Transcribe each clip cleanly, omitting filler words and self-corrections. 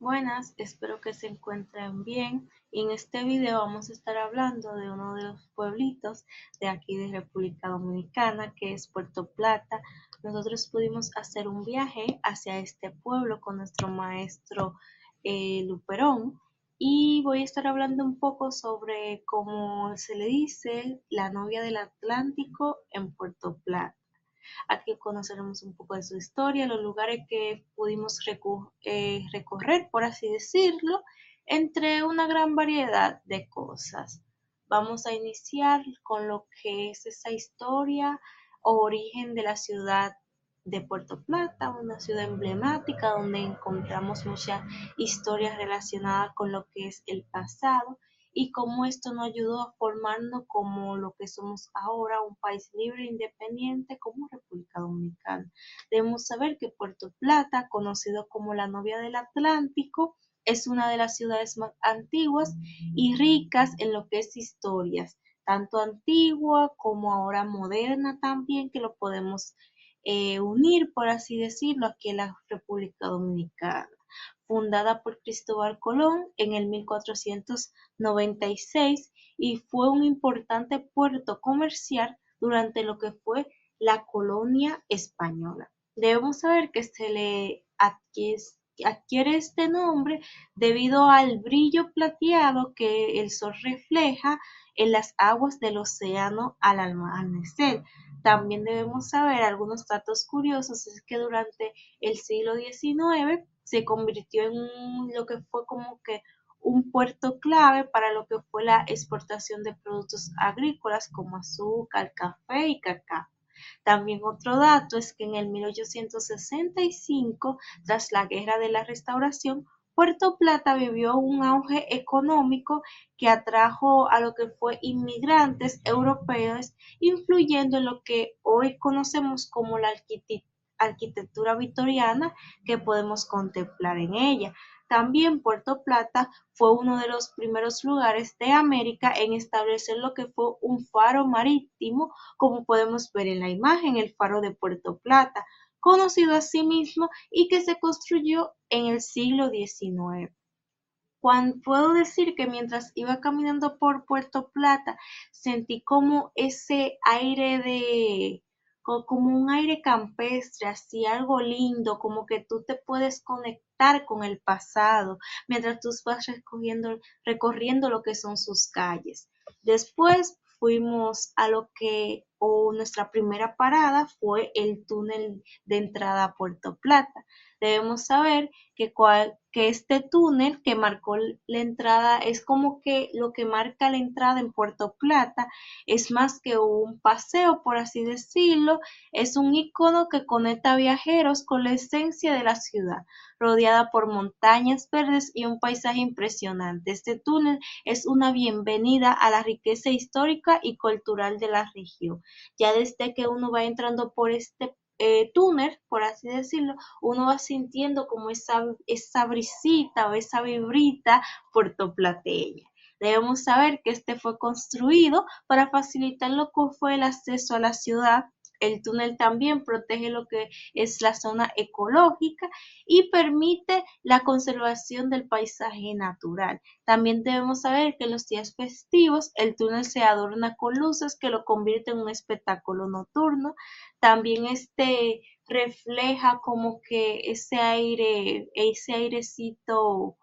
Buenas, espero que se encuentren bien. Y en este video vamos a estar hablando de uno de los pueblitos de aquí de República Dominicana, que es Puerto Plata. Nosotros pudimos hacer un viaje hacia este pueblo con nuestro maestro Luperón y voy a estar hablando un poco sobre cómo se le dice la novia del Atlántico en Puerto Plata. Aquí conoceremos un poco de su historia, los lugares que pudimos recorrer, por así decirlo, entre una gran variedad de cosas. Vamos a iniciar con lo que es esa historia o origen de la ciudad de Puerto Plata, una ciudad emblemática donde encontramos muchas historias relacionadas con lo que es el pasado y cómo esto nos ayudó a formarnos como lo que somos ahora, un país libre e independiente como República Dominicana. Debemos saber que Puerto Plata, conocido como la novia del Atlántico, es una de las ciudades más antiguas y ricas en lo que es historias, tanto antigua como ahora moderna también, que lo podemos unir, por así decirlo, aquí en la República Dominicana. Fundada por Cristóbal Colón en el 1496 y fue un importante puerto comercial durante lo que fue la colonia española. Debemos saber que se le adquiere este nombre debido al brillo plateado que el sol refleja en las aguas del océano al amanecer. También debemos saber algunos datos curiosos, es que durante el siglo XIX se convirtió en lo que fue como que un puerto clave para lo que fue la exportación de productos agrícolas como azúcar, café y cacao. También otro dato es que en el 1865, tras la Guerra de la Restauración, Puerto Plata vivió un auge económico que atrajo a lo que fue inmigrantes europeos, influyendo en lo que hoy conocemos como la arquitectura victoriana que podemos contemplar en ella. También Puerto Plata fue uno de los primeros lugares de América en establecer lo que fue un faro marítimo, como podemos ver en la imagen, el faro de Puerto Plata, conocido asimismo y que se construyó en el siglo XIX. Puedo decir que mientras iba caminando por Puerto Plata, sentí como ese aire como un aire campestre, así algo lindo, como que tú te puedes conectar con el pasado mientras tú vas recorriendo lo que son sus calles. Después fuimos a lo que, o nuestra primera parada fue el túnel de entrada a Puerto Plata. Debemos saber que este túnel que marcó la entrada es como que lo que marca la entrada en Puerto Plata es más que un paseo, por así decirlo, es un icono que conecta viajeros con la esencia de la ciudad, rodeada por montañas verdes y un paisaje impresionante. Este túnel es una bienvenida a la riqueza histórica y cultural de la región. Ya desde que uno va entrando por este túnel, por así decirlo, uno va sintiendo como esa brisita o esa vibrita puertoplateña. Debemos saber que este fue construido para facilitar lo que fue el acceso a la ciudad. El túnel también protege lo que es la zona ecológica y permite la conservación del paisaje natural. También debemos saber que en los días festivos el túnel se adorna con luces que lo convierten en un espectáculo nocturno. También refleja como que ese airecito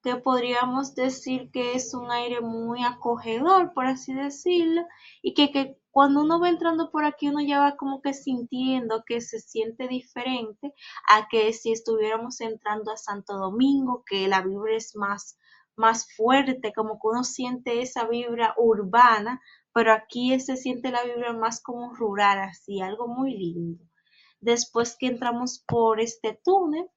que podríamos decir que es un aire muy acogedor, por así decirlo, y que cuando uno va entrando por aquí uno ya va como que sintiendo que se siente diferente a que si estuviéramos entrando a Santo Domingo, que la vibra es más fuerte, como que uno siente esa vibra urbana, pero aquí se siente la vibra más como rural, así, algo muy lindo. Después que entramos por este túnel,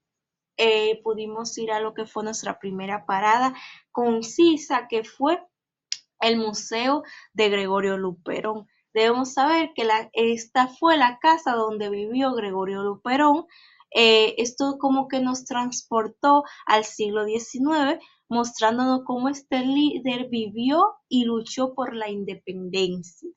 pudimos ir a lo que fue nuestra primera parada concisa, que fue el Museo de Gregorio Luperón. Debemos saber que esta fue la casa donde vivió Gregorio Luperón. Esto como que nos transportó al siglo XIX, mostrándonos cómo este líder vivió y luchó por la independencia.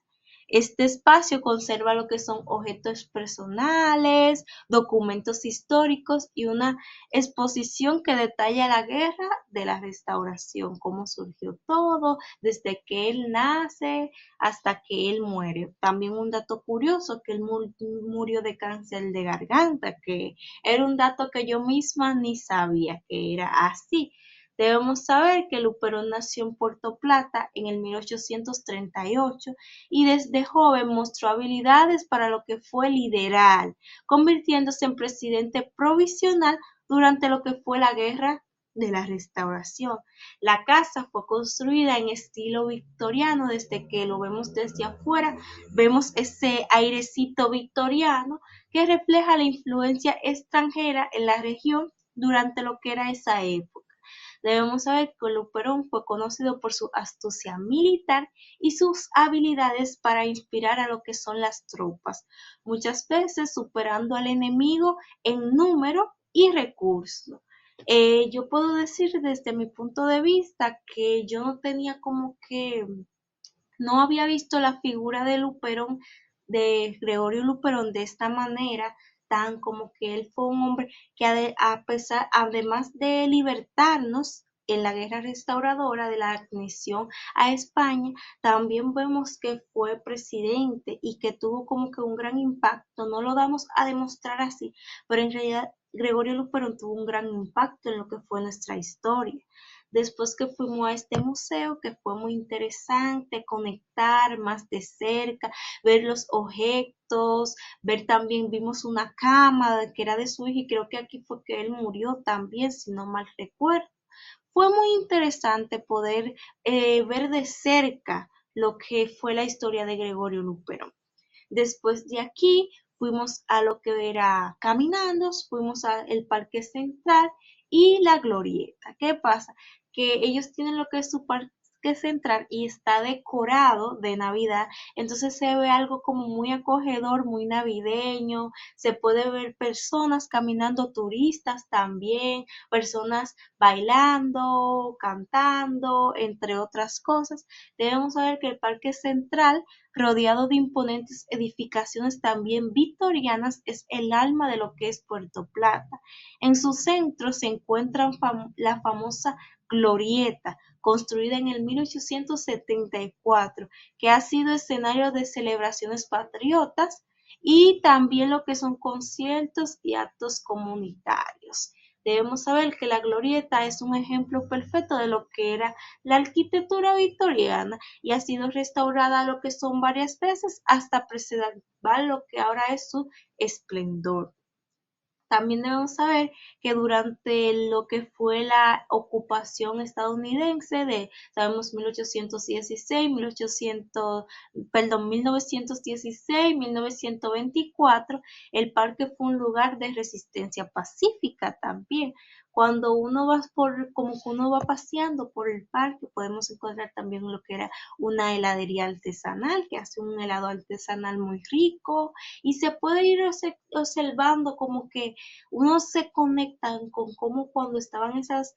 Este espacio conserva lo que son objetos personales, documentos históricos y una exposición que detalla la guerra de la Restauración, cómo surgió todo, desde que él nace hasta que él muere. También un dato curioso, que él murió de cáncer de garganta, que era un dato que yo misma ni sabía que era así. Debemos saber que Luperón nació en Puerto Plata en el 1838 y desde joven mostró habilidades para lo que fue liderar, convirtiéndose en presidente provisional durante lo que fue la Guerra de la Restauración. La casa fue construida en estilo victoriano. Desde que lo vemos desde afuera, vemos ese airecito victoriano que refleja la influencia extranjera en la región durante lo que era esa época. Debemos saber que Luperón fue conocido por su astucia militar y sus habilidades para inspirar a lo que son las tropas, muchas veces superando al enemigo en número y recursos. Yo puedo decir desde mi punto de vista que yo no tenía como que, no había visto la figura de Luperón, de Gregorio Luperón, de esta manera, tan como que él fue un hombre que a pesar, además de libertarnos en la guerra restauradora de la admisión a España, también vemos que fue presidente y que tuvo como que un gran impacto. No lo damos a demostrar así, pero en realidad Gregorio Luperón tuvo un gran impacto en lo que fue nuestra historia. Después que fuimos a este museo, que fue muy interesante conectar más de cerca, ver los objetos, ver también, vimos una cama que era de su hija y creo que aquí fue que él murió también, si no mal recuerdo. Fue muy interesante poder ver de cerca lo que fue la historia de Gregorio Luperón. Después de aquí fuimos a lo que era caminando, fuimos al Parque Central y la Glorieta. ¿Qué pasa? Que ellos tienen lo que es su Parque Central y está decorado de Navidad, entonces se ve algo como muy acogedor, muy navideño, se puede ver personas caminando, turistas también, personas bailando, cantando, entre otras cosas. Debemos saber que el Parque Central, rodeado de imponentes edificaciones también victorianas, es el alma de lo que es Puerto Plata. En su centro se encuentra la famosa Glorieta, construida en el 1874, que ha sido escenario de celebraciones patriotas y también lo que son conciertos y actos comunitarios. Debemos saber que la Glorieta es un ejemplo perfecto de lo que era la arquitectura victoriana y ha sido restaurada lo que son varias veces hasta preservar lo que ahora es su esplendor. También debemos saber que durante lo que fue la ocupación estadounidense de, sabemos, 1816, 1800, perdón, 1916, 1924, el parque fue un lugar de resistencia pacífica también. Cuando uno va como que uno va paseando por el parque, podemos encontrar también lo que era una heladería artesanal, que hace un helado artesanal muy rico, y se puede ir observando como que uno se conecta con cómo cuando estaban esas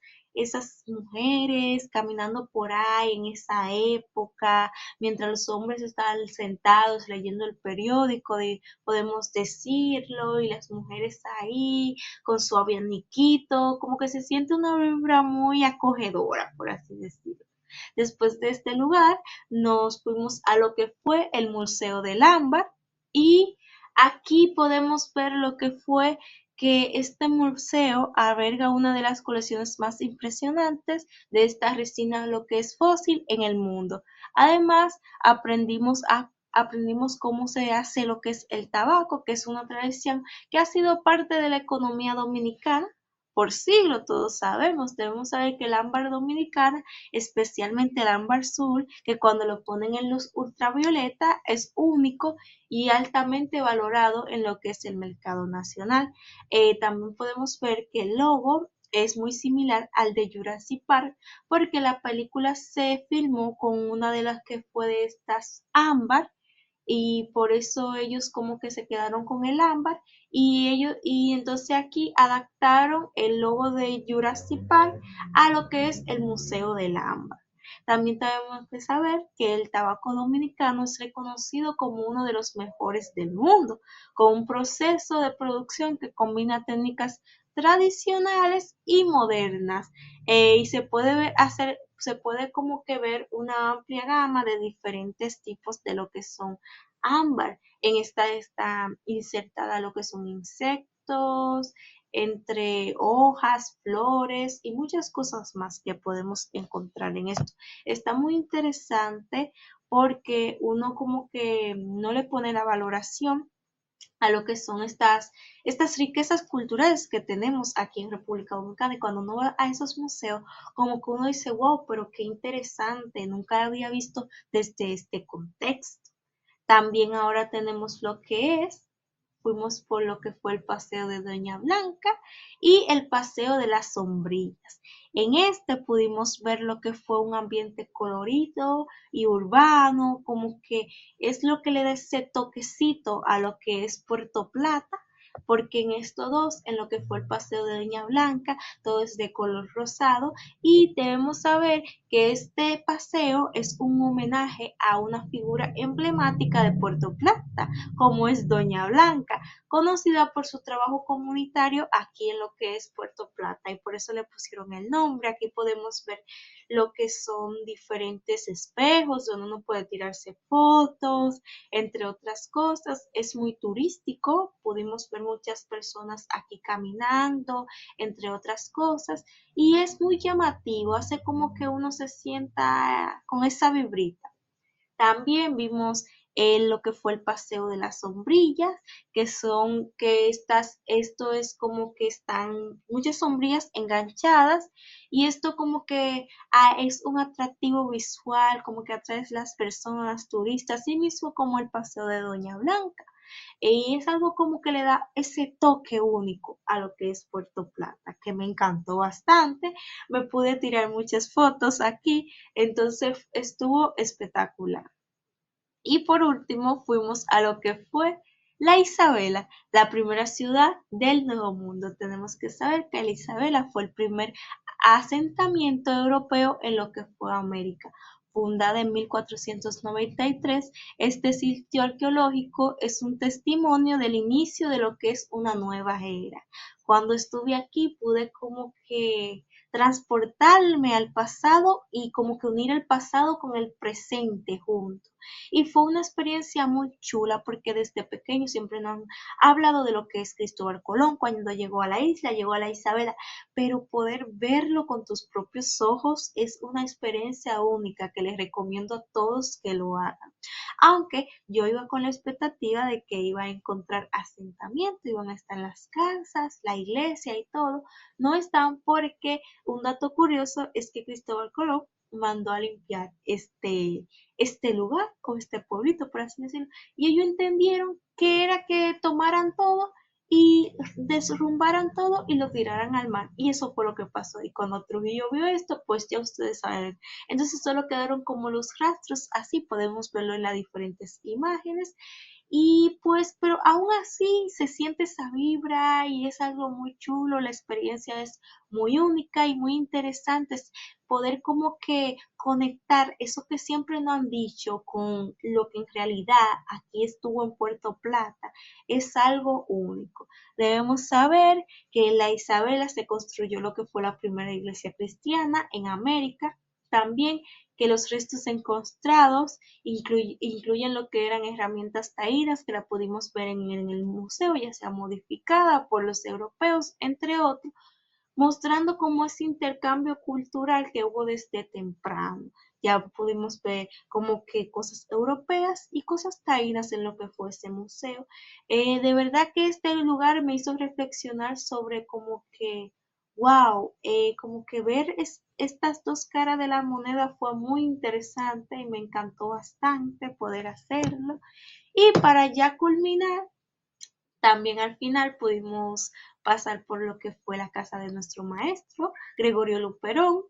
mujeres caminando por ahí en esa época, mientras los hombres estaban sentados leyendo el periódico, podemos decirlo, y las mujeres ahí con su abaniquito, como que se siente una vibra muy acogedora, por así decirlo. Después de este lugar, nos fuimos a lo que fue el Museo del Ámbar y aquí podemos ver lo que fue que este museo alberga una de las colecciones más impresionantes de esta resina, lo que es fósil en el mundo. Además, aprendimos cómo se hace lo que es el tabaco, que es una tradición que ha sido parte de la economía dominicana por siglos. Todos sabemos, debemos saber que el ámbar dominicana, especialmente el ámbar azul, que cuando lo ponen en luz ultravioleta es único y altamente valorado en lo que es el mercado nacional. También podemos ver que el logo es muy similar al de Jurassic Park porque la película se filmó con una de las que fue de estas ámbar y por eso ellos como que se quedaron con el ámbar y entonces aquí adaptaron el logo de Jurassic Park a lo que es el Museo del Ámbar. También tenemos que saber que el tabaco dominicano es reconocido como uno de los mejores del mundo, con un proceso de producción que combina técnicas tradicionales y modernas. Y se puede como que ver una amplia gama de diferentes tipos de lo que son ámbar. En esta está insertada lo que son insectos, entre hojas, flores y muchas cosas más que podemos encontrar en esto. Está muy interesante porque uno como que no le pone la valoración a lo que son estas riquezas culturales que tenemos aquí en República Dominicana. Y cuando uno va a esos museos, como que uno dice, wow, pero qué interesante, nunca había visto desde este contexto. También ahora tenemos lo que fuimos por lo que fue el paseo de Doña Blanca y el paseo de las sombrillas. En este pudimos ver lo que fue un ambiente colorido y urbano, como que es lo que le da ese toquecito a lo que es Puerto Plata, porque en estos dos, en lo que fue el paseo de Doña Blanca, todo es de color rosado y debemos saber que este paseo es un homenaje a una figura emblemática de Puerto Plata, como es Doña Blanca, conocida por su trabajo comunitario aquí en lo que es Puerto Plata, y por eso le pusieron el nombre. Aquí podemos ver lo que son diferentes espejos donde uno puede tirarse fotos, entre otras cosas. Es muy turístico, pudimos ver muchas personas aquí caminando, entre otras cosas, y es muy llamativo, hace como que uno se sienta con esa vibrita. También vimos lo que fue el paseo de las sombrillas, esto es como que están muchas sombrillas enganchadas y esto como que es un atractivo visual, como que atrae a las personas turistas, así mismo como el paseo de Doña Blanca. Y es algo como que le da ese toque único a lo que es Puerto Plata, que me encantó bastante. Me pude tirar muchas fotos aquí, entonces estuvo espectacular. Y por último fuimos a lo que fue la Isabela, la primera ciudad del Nuevo Mundo. Tenemos que saber que la Isabela fue el primer asentamiento europeo en lo que fue América. Fundada en 1493, este sitio arqueológico es un testimonio del inicio de lo que es una nueva era. Cuando estuve aquí pude como que transportarme al pasado y como que unir el pasado con el presente juntos. Y fue una experiencia muy chula porque desde pequeño siempre nos han hablado de lo que es Cristóbal Colón cuando llegó a la isla, llegó a la Isabela, pero poder verlo con tus propios ojos es una experiencia única que les recomiendo a todos que lo hagan. Aunque yo iba con la expectativa de que iba a encontrar asentamiento, iban a estar las casas, la iglesia y todo. No están porque un dato curioso es que Cristóbal Colón mandó a limpiar este lugar o este pueblito, por así decirlo, y ellos entendieron que era que tomaran todo y derrumbaran todo y lo tiraran al mar. Y eso fue lo que pasó. Y cuando Trujillo vio esto, pues ya ustedes saben. Entonces solo quedaron como los rastros, así podemos verlo en las diferentes imágenes. Y pues, pero aún así se siente esa vibra y es algo muy chulo, la experiencia es muy única y muy interesante, es poder como que conectar eso que siempre nos han dicho con lo que en realidad aquí estuvo en Puerto Plata, es algo único. Debemos saber que en la Isabela se construyó lo que fue la primera iglesia cristiana en América, también que los restos encontrados incluyen lo que eran herramientas taíras que la pudimos ver en el museo, ya sea modificada por los europeos, entre otros, mostrando cómo ese intercambio cultural que hubo desde temprano. Ya pudimos ver como que cosas europeas y cosas taínas en lo que fue ese museo. De verdad que este lugar me hizo reflexionar sobre como que, wow, como que ver estas dos caras de la moneda fue muy interesante y me encantó bastante poder hacerlo. Y para ya culminar, también al final pudimos pasar por lo que fue la casa de nuestro maestro, Gregorio Luperón,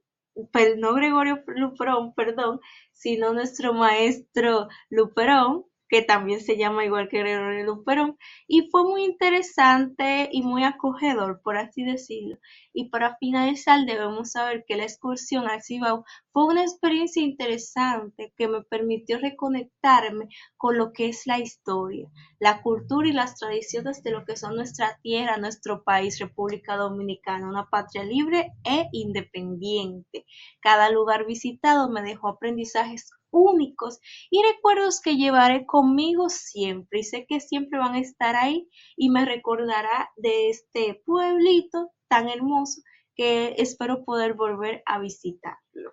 pero no Gregorio Luperón, perdón, sino nuestro maestro Luperón. que también se llama igual que Gregorio Luperón, y fue muy interesante y muy acogedor, por así decirlo. Y para finalizar, debemos saber que la excursión al Cibao fue una experiencia interesante que me permitió reconectarme con lo que es la historia, la cultura y las tradiciones de lo que son nuestra tierra, nuestro país, República Dominicana, una patria libre e independiente. Cada lugar visitado me dejó aprendizajes únicos y recuerdos que llevaré conmigo siempre y sé que siempre van a estar ahí y me recordará de este pueblito tan hermoso que espero poder volver a visitarlo.